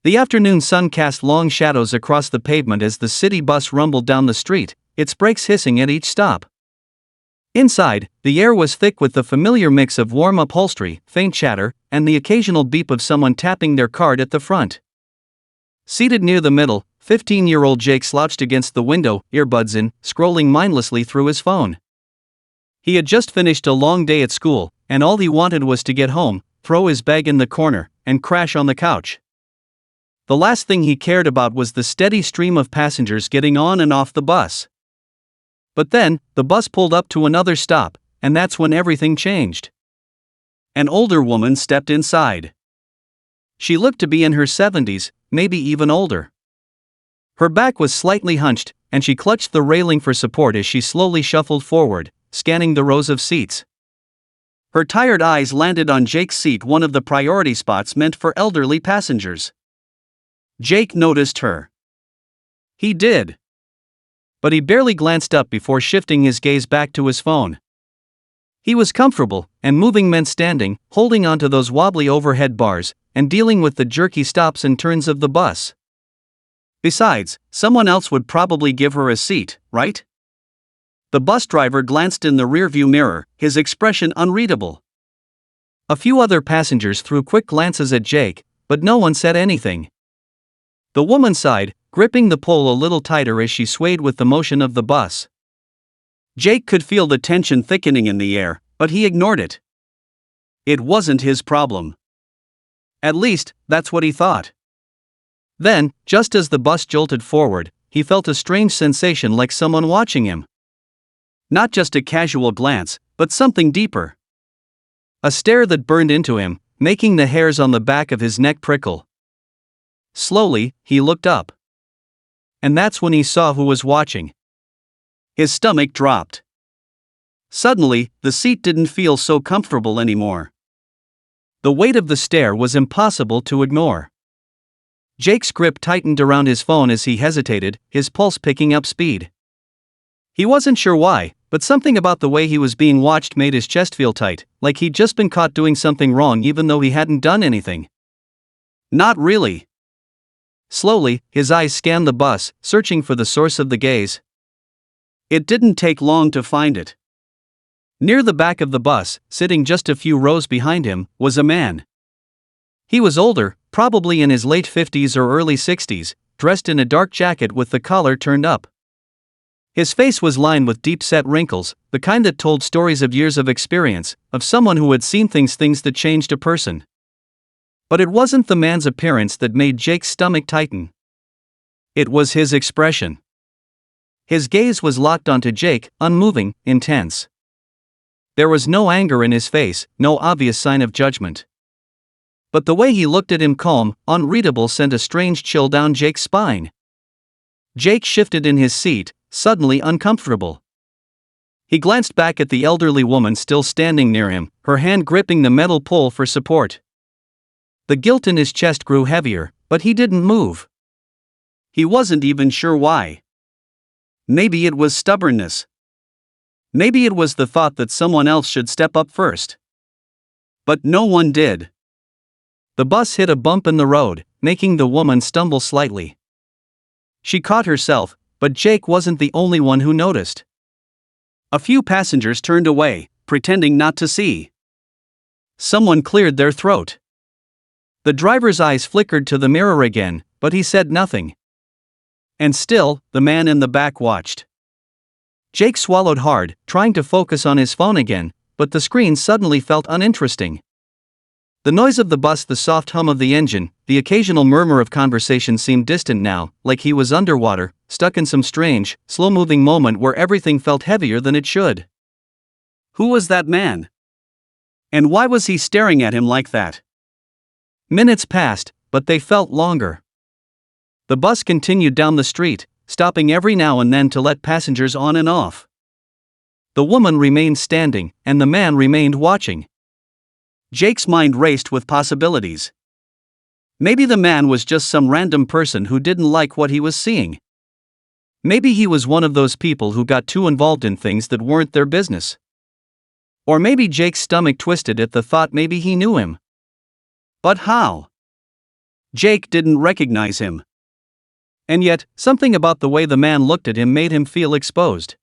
The afternoon sun cast long shadows across the pavement as the city bus rumbled down the street, its brakes hissing at each stop. Inside, the air was thick with the familiar mix of warm upholstery, faint chatter, and the occasional beep of someone tapping their card at the front. Seated near the middle, 15-year-old Jake slouched against the window, earbuds in, scrolling mindlessly through his phone. He had just finished a long day at school, and all he wanted was to get home, throw his bag in the corner, and crash on the couch. The last thing he cared about was the steady stream of passengers getting on and off the bus. But then, the bus pulled up to another stop, and that's when everything changed. An older woman stepped inside. She looked to be in her 70s, maybe even older. Her back was slightly hunched, and she clutched the railing for support as she slowly shuffled forward, scanning the rows of seats. Her tired eyes landed on Jake's seat, one of the priority spots meant for elderly passengers. Jake noticed her. He did. But he barely glanced up before shifting his gaze back to his phone. He was comfortable, and moving meant standing, holding onto those wobbly overhead bars, and dealing with the jerky stops and turns of the bus. Besides, someone else would probably give her a seat, right? The bus driver glanced in the rearview mirror, his expression unreadable. A few other passengers threw quick glances at Jake, but no one said anything. The woman sighed, gripping the pole a little tighter as she swayed with the motion of the bus. Jake could feel the tension thickening in the air, but he ignored it. It wasn't his problem. At least, that's what he thought. Then, just as the bus jolted forward, he felt a strange sensation like someone watching him. Not just a casual glance, but something deeper. A stare that burned into him, making the hairs on the back of his neck prickle. Slowly, he looked up. And that's when he saw who was watching. His stomach dropped. Suddenly, the seat didn't feel so comfortable anymore. The weight of the stare was impossible to ignore. Jake's grip tightened around his phone as he hesitated, his pulse picking up speed. He wasn't sure why, but something about the way he was being watched made his chest feel tight, like he'd just been caught doing something wrong even though he hadn't done anything. Not really. Slowly, his eyes scanned the bus, searching for the source of the gaze. It didn't take long to find it. Near the back of the bus, sitting just a few rows behind him, was a man. He was older, probably in his late 50s or early 60s, dressed in a dark jacket with the collar turned up. His face was lined with deep-set wrinkles, the kind that told stories of years of experience, of someone who had seen things that changed a person. But it wasn't the man's appearance that made Jake's stomach tighten. It was his expression. His gaze was locked onto Jake, unmoving, intense. There was no anger in his face, no obvious sign of judgment. But the way he looked at him, calm, unreadable, sent a strange chill down Jake's spine. Jake shifted in his seat, suddenly uncomfortable. He glanced back at the elderly woman still standing near him, her hand gripping the metal pole for support. The guilt in his chest grew heavier, but he didn't move. He wasn't even sure why. Maybe it was stubbornness. Maybe it was the thought that someone else should step up first. But no one did. The bus hit a bump in the road, making the woman stumble slightly. She caught herself, but Jake wasn't the only one who noticed. A few passengers turned away, pretending not to see. Someone cleared their throat. The driver's eyes flickered to the mirror again, but he said nothing. And still, the man in the back watched. Jake swallowed hard, trying to focus on his phone again, but the screen suddenly felt uninteresting. The noise of the bus, the soft hum of the engine, the occasional murmur of conversation seemed distant now, like he was underwater, stuck in some strange, slow-moving moment where everything felt heavier than it should. Who was that man? And why was he staring at him like that? Minutes passed, but they felt longer. The bus continued down the street, stopping every now and then to let passengers on and off. The woman remained standing, and the man remained watching. Jake's mind raced with possibilities. Maybe the man was just some random person who didn't like what he was seeing. Maybe he was one of those people who got too involved in things that weren't their business. Or maybe Jake's stomach twisted at the thought maybe he knew him. But how? Jake didn't recognize him. And yet, something about the way the man looked at him made him feel exposed.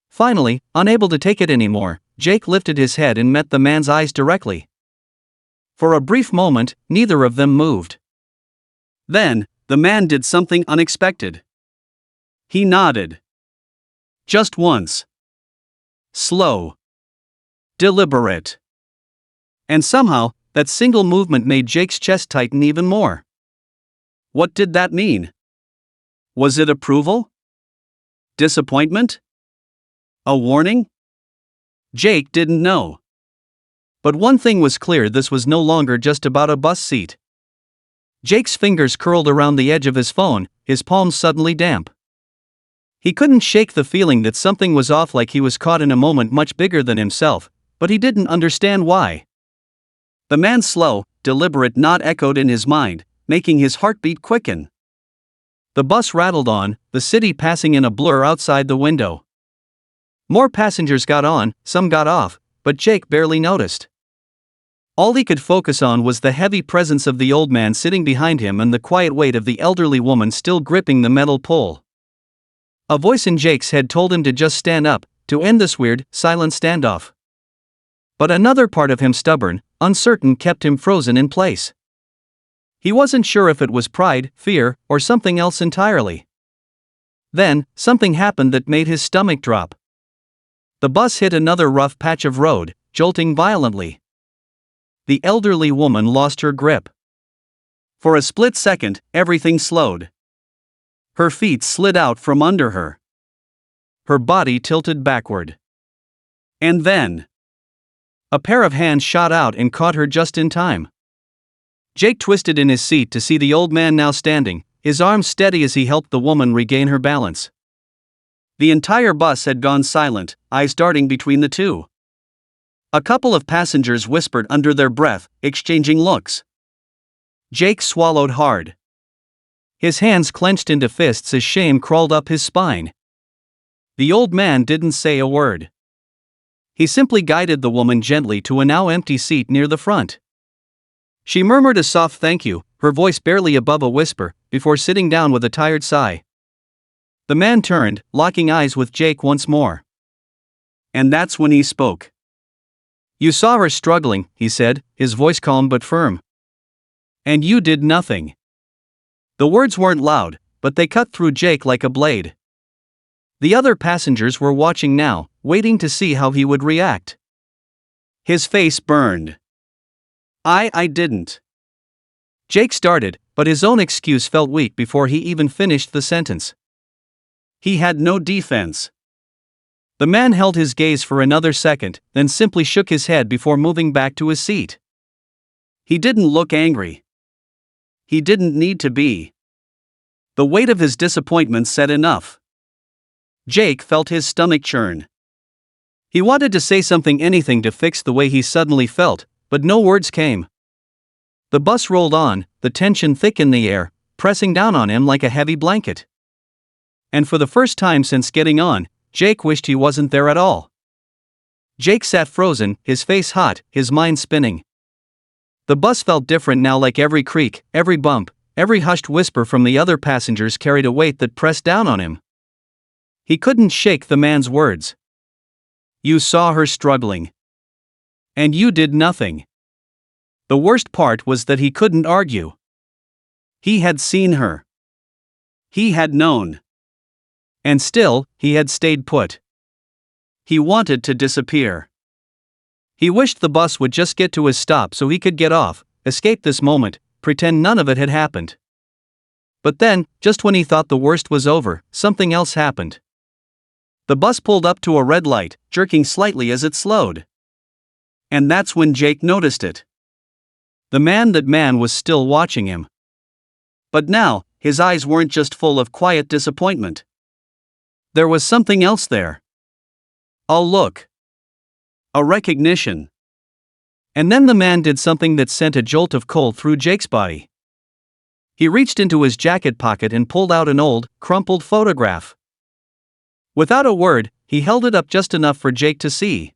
Finally, unable to take it anymore, Jake lifted his head and met the man's eyes directly. For a brief moment, neither of them moved. Then, the man did something unexpected. He nodded. Just once. Slow. Deliberate. And somehow, that single movement made Jake's chest tighten even more. What did that mean? Was it approval? Disappointment? A warning? Jake didn't know. But one thing was clear: this was no longer just about a bus seat. Jake's fingers curled around the edge of his phone, his palms suddenly damp. He couldn't shake the feeling that something was off, like he was caught in a moment much bigger than himself, but he didn't understand why. The man's slow, deliberate nod echoed in his mind, making his heartbeat quicken. The bus rattled on, the city passing in a blur outside the window. More passengers got on, some got off, but Jake barely noticed. All he could focus on was the heavy presence of the old man sitting behind him and the quiet weight of the elderly woman still gripping the metal pole. A voice in Jake's head told him to just stand up, to end this weird, silent standoff. But another part of him, stubborn, uncertain, kept him frozen in place. He wasn't sure if it was pride, fear, or something else entirely. Then, something happened that made his stomach drop. The bus hit another rough patch of road, jolting violently. The elderly woman lost her grip. For a split second, everything slowed. Her feet slid out from under her. Her body tilted backward. And then, a pair of hands shot out and caught her just in time. Jake twisted in his seat to see the old man now standing, his arms steady as he helped the woman regain her balance. The entire bus had gone silent, eyes darting between the two. A couple of passengers whispered under their breath, exchanging looks. Jake swallowed hard. His hands clenched into fists as shame crawled up his spine. The old man didn't say a word. He simply guided the woman gently to a now empty seat near the front. She murmured a soft thank you, her voice barely above a whisper, before sitting down with a tired sigh. The man turned, locking eyes with Jake once more. And that's when he spoke. "You saw her struggling," he said, his voice calm but firm. "And you did nothing." The words weren't loud, but they cut through Jake like a blade. The other passengers were watching now, waiting to see how he would react. His face burned. I didn't." Jake started, but his own excuse felt weak before he even finished the sentence. He had no defense. The man held his gaze for another second, then simply shook his head before moving back to his seat. He didn't look angry. He didn't need to be. The weight of his disappointment said enough. Jake felt his stomach churn. He wanted to say something, anything to fix the way he suddenly felt, but no words came. The bus rolled on, the tension thick in the air, pressing down on him like a heavy blanket. And for the first time since getting on, Jake wished he wasn't there at all. Jake sat frozen, his face hot, his mind spinning. The bus felt different now, like every creak, every bump, every hushed whisper from the other passengers carried a weight that pressed down on him. He couldn't shake the man's words. "You saw her struggling. And you did nothing." The worst part was that he couldn't argue. He had seen her. He had known. And still, he had stayed put. He wanted to disappear. He wished the bus would just get to his stop so he could get off, escape this moment, pretend none of it had happened. But then, just when he thought the worst was over, something else happened. The bus pulled up to a red light, jerking slightly as it slowed. And that's when Jake noticed it. The man was still watching him. But now, his eyes weren't just full of quiet disappointment. There was something else there. A look. A recognition. And then the man did something that sent a jolt of cold through Jake's body. He reached into his jacket pocket and pulled out an old, crumpled photograph. Without a word, he held it up just enough for Jake to see.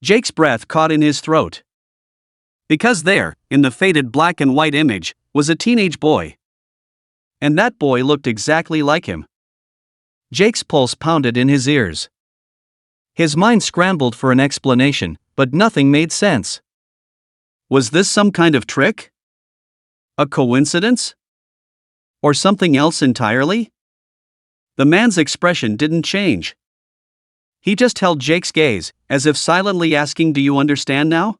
Jake's breath caught in his throat. Because there, in the faded black and white image, was a teenage boy. And that boy looked exactly like him. Jake's pulse pounded in his ears. His mind scrambled for an explanation, but nothing made sense. Was this some kind of trick? A coincidence? Or something else entirely? The man's expression didn't change. He just held Jake's gaze, as if silently asking, "Do you understand now?"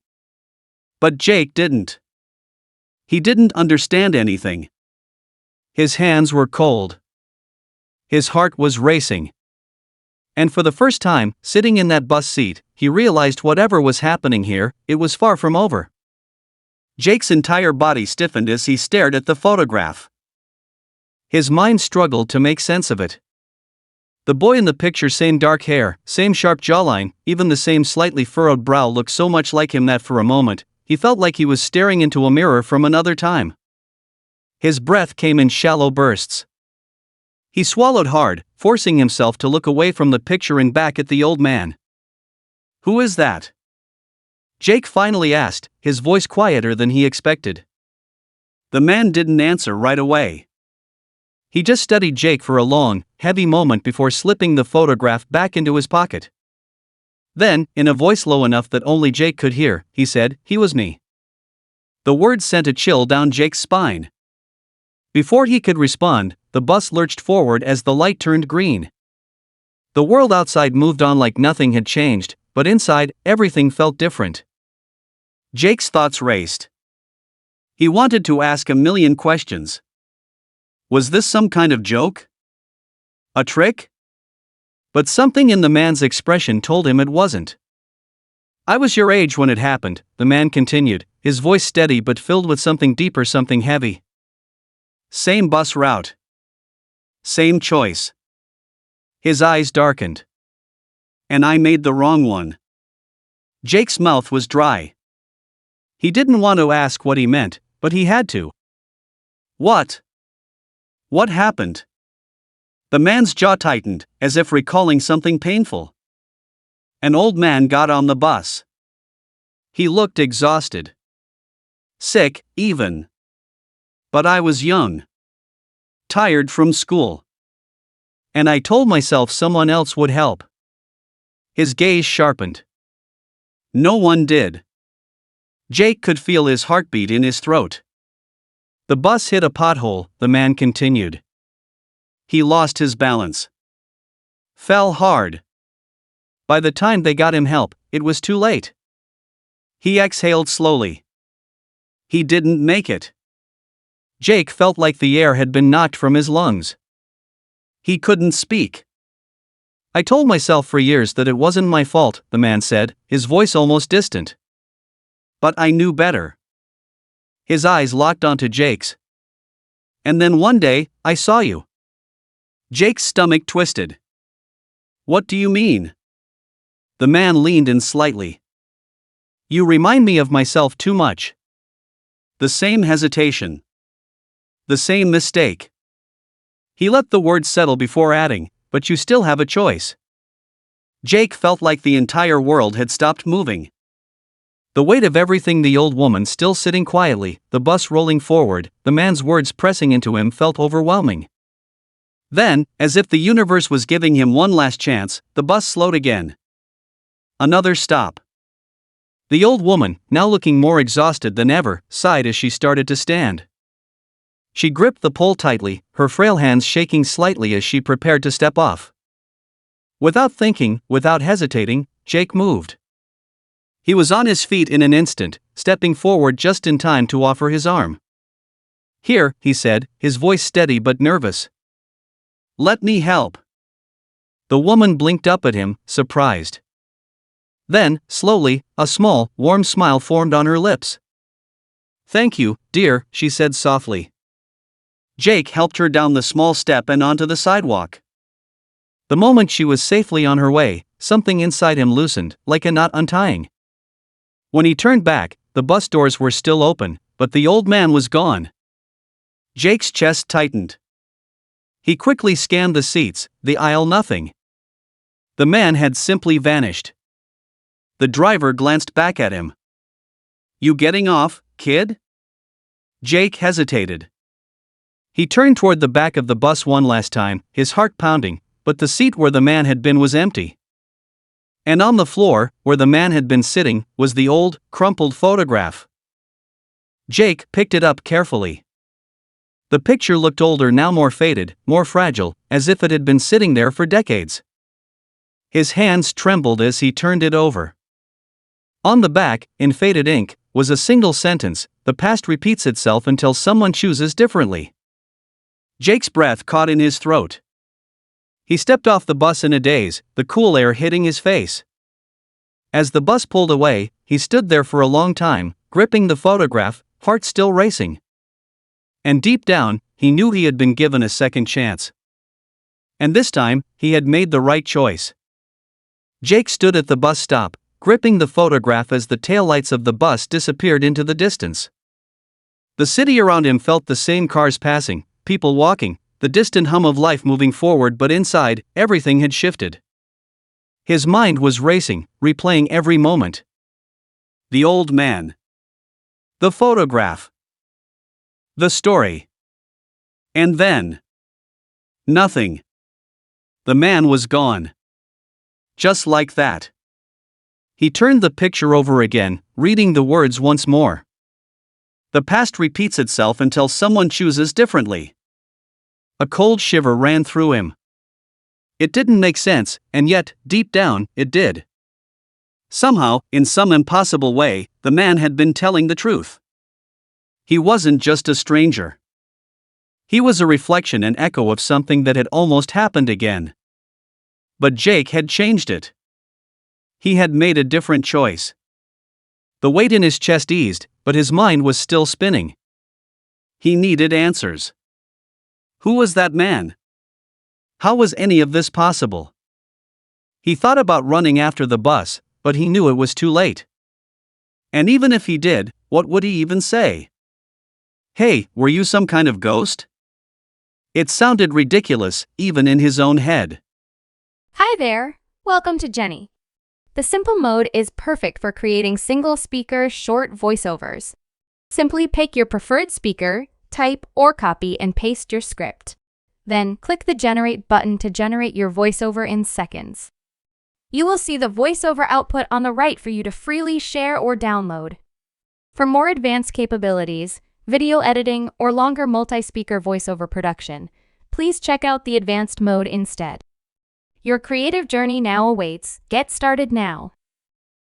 But Jake didn't. He didn't understand anything. His hands were cold. His heart was racing. And for the first time, sitting in that bus seat, he realized whatever was happening here, it was far from over. Jake's entire body stiffened as he stared at the photograph. His mind struggled to make sense of it. The boy in the picture, same dark hair, same sharp jawline, even the same slightly furrowed brow, looked so much like him that for a moment, he felt like he was staring into a mirror from another time. His breath came in shallow bursts. He swallowed hard, forcing himself to look away from the picture and back at the old man. "Who is that?" Jake finally asked, his voice quieter than he expected. The man didn't answer right away. He just studied Jake for a long, heavy moment before slipping the photograph back into his pocket. Then, in a voice low enough that only Jake could hear, he said, "He was me." The words sent a chill down Jake's spine. Before he could respond, the bus lurched forward as the light turned green. The world outside moved on like nothing had changed, but inside, everything felt different. Jake's thoughts raced. He wanted to ask a million questions. Was this some kind of joke? A trick? But something in the man's expression told him it wasn't. "I was your age when it happened," the man continued, his voice steady but filled with something deeper, something heavy. Same bus route. Same choice. His eyes darkened. And I made the wrong one. Jake's mouth was dry. He didn't want to ask what he meant, but he had to. What? What happened? The man's jaw tightened, as if recalling something painful. An old man got on the bus. He looked exhausted. Sick, even. But I was young. Tired from school. And I told myself someone else would help. His gaze sharpened. No one did. Jake could feel his heartbeat in his throat. The bus hit a pothole, the man continued. He lost his balance. Fell hard. By the time they got him help, it was too late. He exhaled slowly. He didn't make it. Jake felt like the air had been knocked from his lungs. He couldn't speak. "I told myself for years that it wasn't my fault," the man said, his voice almost distant. "But I knew better." His eyes locked onto Jake's. "And then one day, I saw you." Jake's stomach twisted. "What do you mean?" The man leaned in slightly. "You remind me of myself too much." The same hesitation. The same mistake. He let the words settle before adding, "But you still have a choice." Jake felt like the entire world had stopped moving. The weight of everything, the old woman still sitting quietly, the bus rolling forward, the man's words pressing into him, felt overwhelming. Then, as if the universe was giving him one last chance, the bus slowed again. Another stop. The old woman, now looking more exhausted than ever, sighed as she started to stand. She gripped the pole tightly, her frail hands shaking slightly as she prepared to step off. Without thinking, without hesitating, Jake moved. He was on his feet in an instant, stepping forward just in time to offer his arm. "Here," he said, his voice steady but nervous. "Let me help." The woman blinked up at him, surprised. Then, slowly, a small, warm smile formed on her lips. "Thank you, dear," she said softly. Jake helped her down the small step and onto the sidewalk. The moment she was safely on her way, something inside him loosened, like a knot untying. When he turned back, the bus doors were still open, but the old man was gone. Jake's chest tightened. He quickly scanned the seats, the aisle, nothing. The man had simply vanished. The driver glanced back at him. "You getting off, kid?" Jake hesitated. He turned toward the back of the bus one last time, his heart pounding, but the seat where the man had been was empty. And on the floor, where the man had been sitting, was the old, crumpled photograph. Jake picked it up carefully. The picture looked older, now more faded, more fragile, as if it had been sitting there for decades. His hands trembled as he turned it over. On the back, in faded ink, was a single sentence: "The past repeats itself until someone chooses differently." Jake's breath caught in his throat. He stepped off the bus in a daze, the cool air hitting his face. As the bus pulled away, he stood there for a long time, gripping the photograph, heart still racing. And deep down, he knew he had been given a second chance. And this time, he had made the right choice. Jake stood at the bus stop, gripping the photograph as the taillights of the bus disappeared into the distance. The city around him felt the same: cars passing, people walking, the distant hum of life moving forward, but inside, everything had shifted. His mind was racing, replaying every moment. The old man. The photograph. The story. And then. Nothing. The man was gone. Just like that. He turned the picture over again, reading the words once more. The past repeats itself until someone chooses differently. A cold shiver ran through him. It didn't make sense, and yet, deep down, it did. Somehow, in some impossible way, the man had been telling the truth. He wasn't just a stranger. He was a reflection and echo of something that had almost happened again. But Jake had changed it. He had made a different choice. The weight in his chest eased, but his mind was still spinning. He needed answers. Who was that man? How was any of this possible? He thought about running after the bus, but he knew it was too late. And even if he did, what would he even say? "Hey, were you some kind of ghost?" It sounded ridiculous, even in his own head. Hi there, welcome to Jenny. The simple mode is perfect for creating single-speaker short voiceovers. Simply pick your preferred speaker, type or copy and paste your script. Then click the Generate button to generate your voiceover in seconds. You will see the voiceover output on the right for you to freely share or download. For more advanced capabilities, video editing, or longer multi-speaker voiceover production, please check out the advanced mode instead. Your creative journey now awaits. Get started now.